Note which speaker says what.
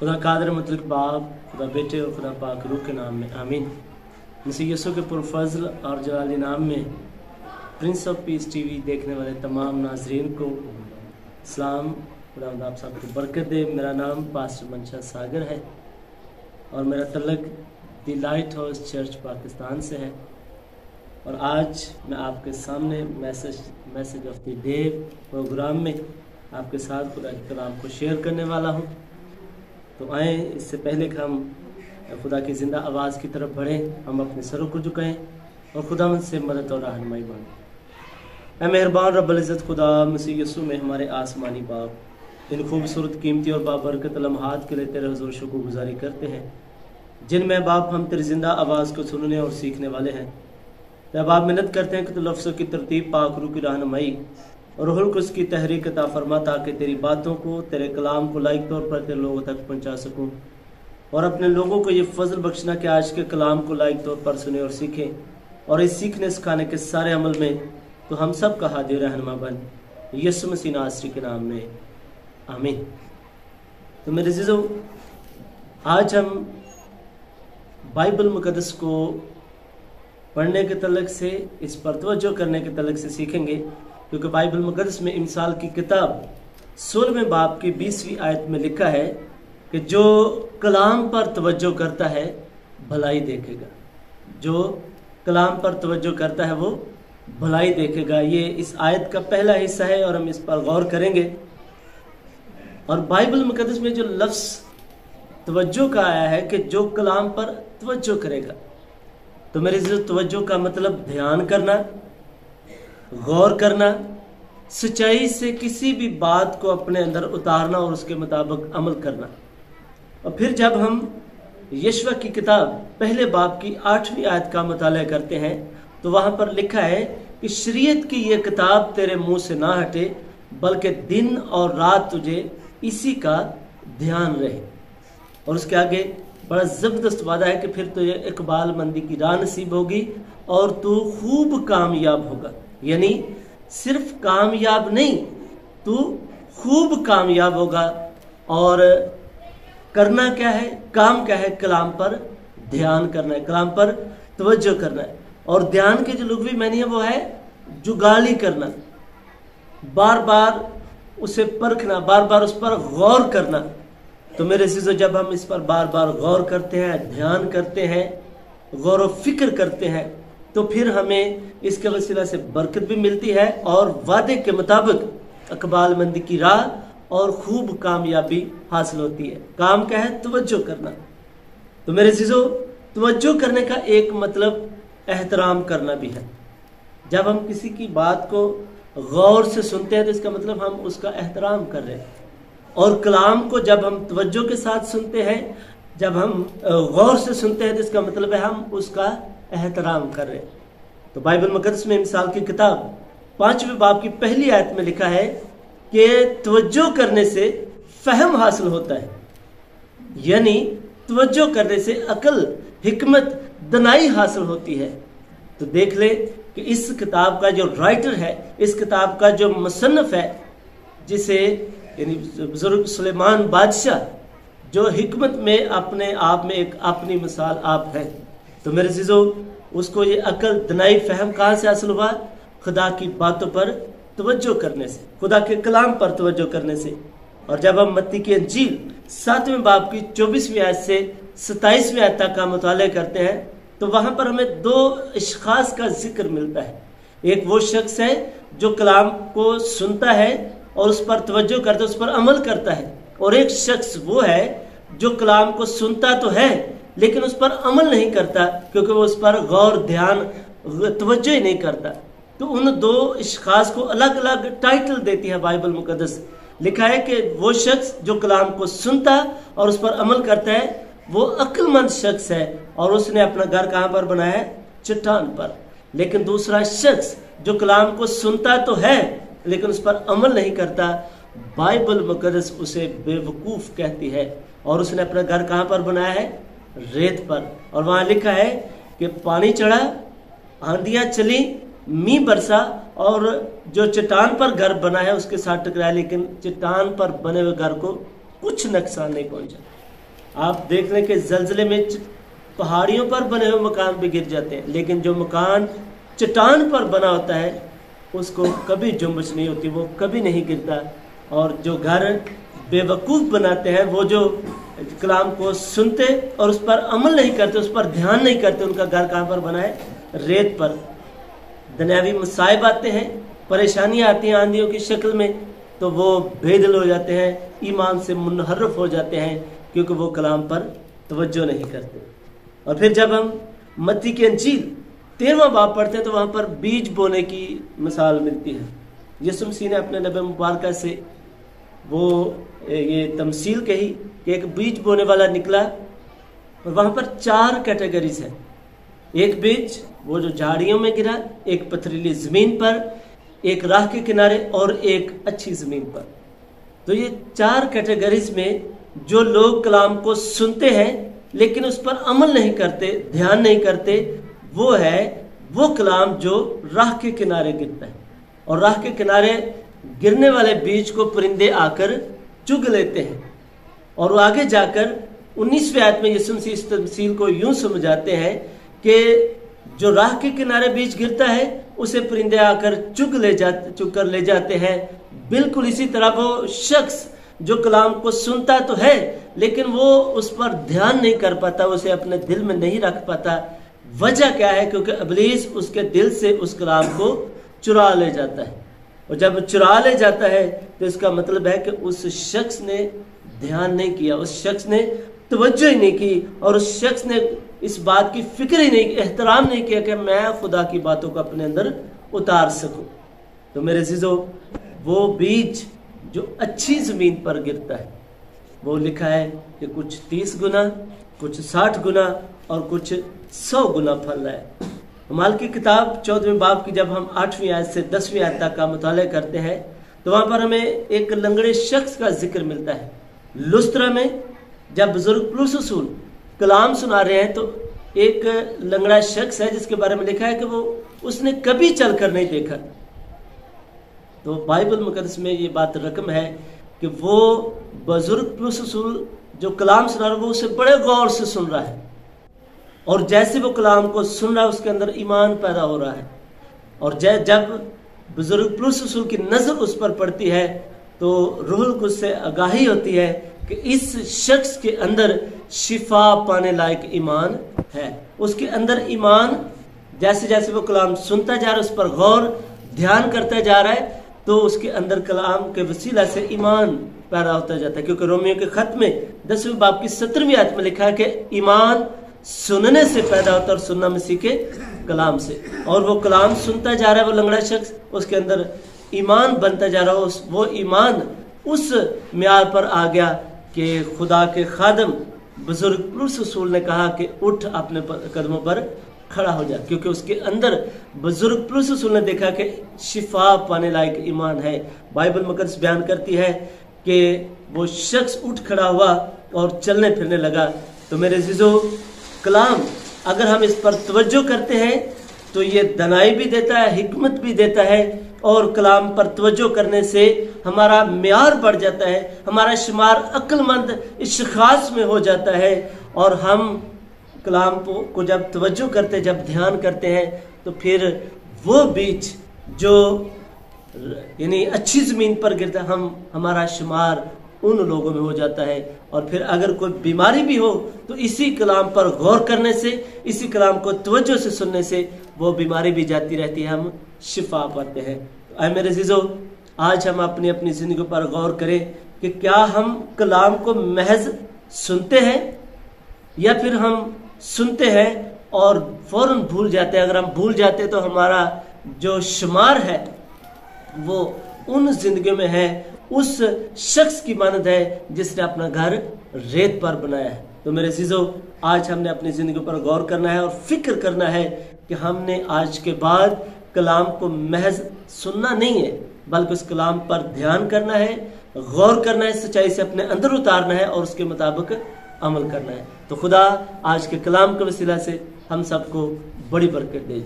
Speaker 1: खुदा कादर मुतलक बाप, खुदा बेटे और खुदा पाक रूह के नाम में आमीन। मसीह यीशु के पुरफज़ल और जलाली नाम में प्रिंस ऑफ पीस टीवी देखने वाले तमाम नाजरीन को सलाम। खुदा आप सबको बरकत दे। मेरा नाम पास्टर मंशा सागर है और मेरा तल्लक the lighthouse church Pakistan से है। और आज मैं आपके सामने message of the day programme में आपके साथ खुदा के कलाम को शेयर करने वाला हूँ। तो आए, इससे पहले कि हम खुदा की ज़िंदा आवाज़ की तरफ बढ़ें, हम अपने सरों को झुकाएं और खुदा से मदद और रहनुमाई मांगें। ऐ मेहरबान रब्बुल इज़्ज़त खुदा मसीह यीशु में हमारे आसमानी बाप, इन खूबसूरत कीमती और बाबरकत लम्हात के लिए तेरे हुज़ूर शुक्रगुज़ारी करते हैं जिनमें बाप हम तेरी ज़िंदा आवाज़ को सुनने और सीखने वाले हैं। तो बाप मिन्नत करते हैं कि तो लफ्ज़ों की तरतीब, पाक रूह की रहनुमाई और रूहुल कुद्स की तहरीक अता फरमा, ताकि तेरी बातों को, तेरे कलाम को लायक तौर पर तेरे लोगों तक पहुंचा सकूं और अपने लोगों को ये फजल बख्शना कि आज के कलाम को लायक तौर पर सुने और सीखें और इस सीखने सिखाने के सारे अमल में तो हम सब का हादी रहनुमा बन, यीशु मसीह नासरी के नाम में आमीन। तो मेरे अज़ीज़ों, आज हम बाइबल मुक़द्दस को पढ़ने के तलक से, इस पर तवज्जो करने के तलक से सीखेंगे, क्योंकि बाइबल मुक़द्दस में इमसाल की किताब 16वें बाब की 20वीं आयत में लिखा है कि जो कलाम पर तवज्जो करता है भलाई देखेगा। जो कलाम पर तवज्जो करता है वो भलाई देखेगा। ये इस आयत का पहला हिस्सा है और हम इस पर गौर करेंगे। और बाइबल मुक़द्दस में जो लफ्ज़ तवज्जो का आया है कि जो कलाम पर तवज्जो करेगा, तो मेरे जो तवज्जो का मतलब ध्यान करना, गौर करना, सच्चाई से किसी भी बात को अपने अंदर उतारना और उसके मुताबिक अमल करना। और फिर जब हम यशवा की किताब पहले बाब की 8वीं आयत का मुताला करते हैं तो वहाँ पर लिखा है कि शरीयत की ये किताब तेरे मुंह से ना हटे, बल्कि दिन और रात तुझे इसी का ध्यान रहे। और उसके आगे बड़ा ज़बरदस्त वादा है कि फिर तुझे इकबाल मंदी की राह नसीब होगी और तू खूब कामयाब होगा। यानी सिर्फ कामयाब नहीं, तू खूब कामयाब होगा। और करना क्या है, काम क्या है? कलाम पर ध्यान करना है, कलाम पर तवज्जो करना है। और ध्यान के जो लुग़वी मानी है वो है जुगाली करना, बार बार उसे परखना, बार बार उस पर गौर करना। तो मेरे अज़ीज़ों, जब हम इस पर बार बार गौर करते हैं, ध्यान करते हैं, गौर व फिक्र करते हैं, तो फिर हमें इसके वसीला से बरकत भी मिलती है और वादे के मुताबिक इकबाल मंदी की राह और खूब कामयाबी हासिल होती है। काम क्या है? तवज्जो करना। तो मेरे अज़ीज़ों, तवज्जो करने का एक मतलब एहतराम करना भी है। जब हम किसी की बात को गौर से सुनते हैं तो इसका मतलब हम उसका एहतराम कर रहे हैं। और कलाम को जब हम तवज्जो के साथ सुनते हैं, जब हम गौर से सुनते हैं तो इसका मतलब है हम उसका एहतराम कर रहे हैं। तो बाइबल मुक़द्दस में मिसाल की किताब 5वें बाब की पहली आयत में लिखा है कि तवज्जो करने से फहम हासिल होता है। यानी तवज्जो करने से अकल, हिकमत, दनाई हासिल होती है। तो देख ले कि इस किताब का जो राइटर है, इस किताब का जो मुसन्निफ है, जिसे यानी बुजुर्ग सुलेमान बादशाह, जो हिकमत में अपने आप में एक अपनी मिसाल आप है। तो मेरे अज़ीज़ों, उसको ये अकल, दनाई, फहम कहाँ से हासिल हुआ? खुदा की बातों पर तवज्जो करने से, खुदा के कलाम पर तवज्जो करने से। और जब हम मत्ती की इंजील 7वें बाब की 24वीं आयत से 27वीं आयत तक का मुताला करते हैं तो वहाँ पर हमें 2 अशख़ास का जिक्र मिलता है। एक वो शख्स है जो कलाम को सुनता है और उस पर तवज्जो करता है, उस पर अमल करता है। और एक शख्स वो है जो कलाम को सुनता तो है लेकिन उस पर अमल नहीं करता, क्योंकि वो उस पर गौर, ध्यान, तवज्जो ही नहीं करता। तो उन 2 अशख़ास को अलग अलग टाइटल देती है बाइबल मुक़द्दस। लिखा है कि वो शख्स जो कलाम को सुनता और उस पर अमल करता है वो अक्लमंद शख्स है और उसने अपना घर कहाँ पर बनाया है? चट्टान पर। लेकिन दूसरा शख्स जो कलाम को सुनता तो है लेकिन उस पर अमल नहीं करता, बाइबल मुक़द्दस उसे बेवकूफ़ कहती है और उसने अपना घर कहाँ पर बनाया है? रेत पर। और वहाँ लिखा है कि पानी चढ़ा, आंधियाँ चली, मींह बरसा और जो चट्टान पर घर बना है उसके साथ टकराया, लेकिन चट्टान पर बने हुए घर को कुछ नुकसान नहीं पहुंचा। आप देख लें कि जलजले में पहाड़ियों पर बने हुए मकान भी गिर जाते हैं, लेकिन जो मकान चट्टान पर बना होता है उसको कभी जुम्बश नहीं होती, वो कभी नहीं गिरता। और जो घर बेवकूफ़ बनाते हैं, वो जो कलाम को सुनते और उस पर अमल नहीं करते, उस पर ध्यान नहीं करते, उनका घर कहाँ पर बना है? रेत पर। दुनियावी मुसाइब आते हैं, परेशानियाँ आती हैं आंधियों की शक्ल में, तो वो बेदिल हो जाते हैं, ईमान से मुनहरफ हो जाते हैं, क्योंकि वो कलाम पर तवज्जो नहीं करते। और फिर जब हम मत्ती की अंजील 13वां बाब पढ़ते हैं तो वहाँ पर बीज बोने की मिसाल मिलती है। यीशु मसीह ने अपने नबी मुबारक से वो ये तमसील कही कि एक बीज बोने वाला निकला, और वहाँ पर 4 कैटेगरीज हैं। एक बीज वो जो झाड़ियों में गिरा, एक पथरीली ज़मीन पर, एक राह के किनारे और एक अच्छी ज़मीन पर। तो ये 4 कैटेगरीज में जो लोग कलाम को सुनते हैं लेकिन उस पर अमल नहीं करते, ध्यान नहीं करते, वो है वो कलाम जो राह के किनारे गिरता है। और राह के किनारे गिरने वाले बीज को परिंदे आकर चुग लेते हैं। और वो आगे जाकर 19वें आयत में यीशु मसीह इस तमसील को यूं समझाते हैं कि जो राह के किनारे बीज गिरता है उसे परिंदे आकर चुग कर ले जाते हैं। बिल्कुल इसी तरह वो शख्स जो कलाम को सुनता तो है लेकिन वो उस पर ध्यान नहीं कर पाता, उसे अपने दिल में नहीं रख पाता। वजह क्या है? क्योंकि इब्लीस उसके दिल से उस कलाम को चुरा ले जाता है, और जब चुरा ले जाता है तो इसका मतलब है कि उस शख्स ने ध्यान नहीं किया, उस शख्स ने तवज्जो ही नहीं की, और उस शख्स ने इस बात की फिक्र ही नहीं, एहतराम नहीं किया कि मैं खुदा की बातों को अपने अंदर उतार सकूं। तो मेरे अज़ीज़ों, वो बीज जो अच्छी ज़मीन पर गिरता है वो लिखा है कि कुछ 30 गुना, कुछ 60 गुना और कुछ 100 गुना फल है। माल की किताब 14वें बाब की जब हम 8वीं आयत से 10वीं आयत तक का मुताला करते हैं तो वहाँ पर हमें एक लंगड़े शख्स का जिक्र मिलता है। लुस्त्रा में जब बुजुर्ग पुलिस रसूल कलाम सुना रहे हैं तो एक लंगड़ा शख्स है जिसके बारे में लिखा है कि वो उसने कभी चलकर नहीं देखा। तो बाइबल मुकद्दस में ये बात रकम है कि वो बुजुर्ग पुलिस रसूल जो कलाम सुना रहा है वो उसे बड़े गौर से सुन रहा है, और जैसे वो कलाम को सुन रहा है उसके अंदर ईमान पैदा हो रहा है। और जब बुजुर्ग पुलिस रसूल की नज़र उस पर पड़ती है तो रूहुल कुद्स से आगाही होती है कि इस शख्स के अंदर शिफा पाने लायक ईमान है। उसके अंदर ईमान, जैसे जैसे वो कलाम सुनता जा रहा है, उस पर गौर ध्यान करता जा रहा है, तो उसके अंदर कलाम के वसीला से ईमान पैदा होता जाता है। क्योंकि रोमियो के खत में 10वें बाब की 17वीं आयत में लिखा है कि ईमान सुनने से पैदा होता है और सुनना मसीह के कलाम से। और वो कलाम सुनता जा रहा है, वो लंगड़ा शख्स, उसके अंदर ईमान बनता जा रहा है। वो ईमान उस म्यार पर आ गया कि खुदा के खादम बुजुर्ग पुलिस रसूल ने कहा कि उठ अपने कदमों पर खड़ा हो जा, क्योंकि उसके अंदर बुजुर्ग पुलिस रसूल ने देखा कि शिफा पाने लायक ईमान है। बाइबल मुकद्दस बयान करती है कि वो शख्स उठ खड़ा हुआ और चलने फिरने लगा। तो मेरे अज़ीज़ों, कलाम अगर हम इस पर तवज्जो करते हैं तो ये दनाई भी देता है, हिकमत भी देता है, और कलाम पर तवज्जो करने से हमारा म्यार बढ़ जाता है, हमारा शुमार अक्लमंद इश्तिखास में हो जाता है। और हम कलाम को जब तवज्जो करते, जब ध्यान करते हैं, तो फिर वो बीज जो यानी अच्छी ज़मीन पर गिरता, हमारा शुमार उन लोगों में हो जाता है। और फिर अगर कोई बीमारी भी हो तो इसी कलाम पर गौर करने से, इसी कलाम को तवज्जो से सुनने से वो बीमारी भी जाती रहती है, हम शिफा पाते हैं। तो आए मेरे अज़ीज़ों, आज हम अपनी अपनी ज़िंदगी पर गौर करें कि क्या हम कलाम को महज सुनते हैं या फिर हम सुनते हैं और फौरन भूल जाते हैं। अगर हम भूल जाते हैं तो हमारा जो शुमार है वो उन जिंदगी में है, उस शख्स की मानद है जिसने अपना घर रेत पर बनाया है। तो मेरे अज़ीज़ों, आज हमने अपनी ज़िंदगी पर गौर करना है और फिक्र करना है कि हमने आज के बाद कलाम को महज सुनना नहीं है, बल्कि उस कलाम पर ध्यान करना है, गौर करना है, सच्चाई से अपने अंदर उतारना है और उसके मुताबिक अमल करना है। तो खुदा आज के कलाम के वसीला से हम सबको बड़ी बरकत दे।